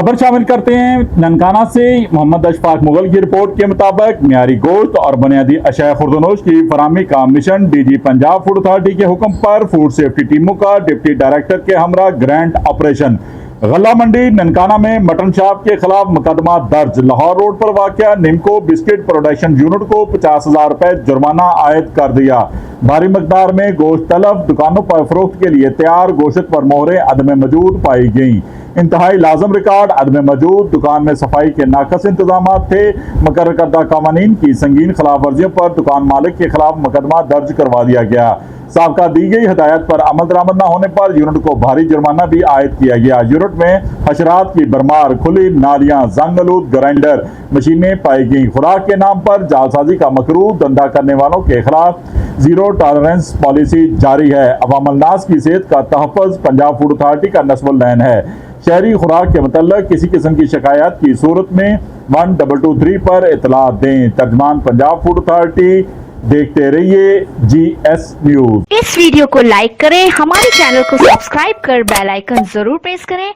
खबर शामिल करते हैं ननकाना से। मोहम्मद अशफाक मुगल की रिपोर्ट के मुताबिक मियारी गोश्त और बुनियादी अशिया खुर्दनोश की फराहमी का mission DG Punjab food authority के हुक्म पर फूड सेफ्टी टीमों का डिप्टी डायरेक्टर के हमरा ग्रैंड ऑपरेशन। गल्ला मंडी ननकाना में मटन शॉप के खिलाफ मुकदमा दर्ज। लाहौर रोड पर वाक़या निमको बिस्किट प्रोडक्शन यूनिट को 50,000 रुपए जुर्माना आयद कर दिया। भारी मकदार में गोश्त तलब, दुकानों पर फरोख्त के लिए तैयार गोश्त पर मोहरें अदम मौजूद पाई गईं। इंतहाई लाजम रिकॉर्ड अदम मौजूद, दुकान में सफाई के नाकस इंतजाम थे। मुकर्रर करदा कानून की संगीन खिलाफ वर्जियों पर दुकान मालिक के खिलाफ मुकदमा दर्ज करवा दिया गया। साबका दी गई हिदायत पर अमल दरामद न होने पर यूनिट को भारी जुर्माना भी आयद किया गया। यूनिट में हशरात की भरमार, खुली नालियां, जंगलूद ग्राइंडर मशीनें पाई गई। खुराक के नाम पर जालसाजी का मकरू धंधा करने वालों के खिलाफ जीरो टॉलरेंस पॉलिसी जारी है। अवाम नास की सेहत का तहफ़्फ़ुज़ पंजाब फूड अथॉरिटी का नस्बुल ऐन है। शहरी खुराक के मतलब किसी किस्म की शिकायत की सूरत में 1223 पर इतला दें। तर्जमान पंजाब फूड अथॉरिटी। देखते रहिए GS न्यूज। इस वीडियो को लाइक करें, हमारे चैनल को सब्सक्राइब कर बेल आइकन जरूर प्रेस करें।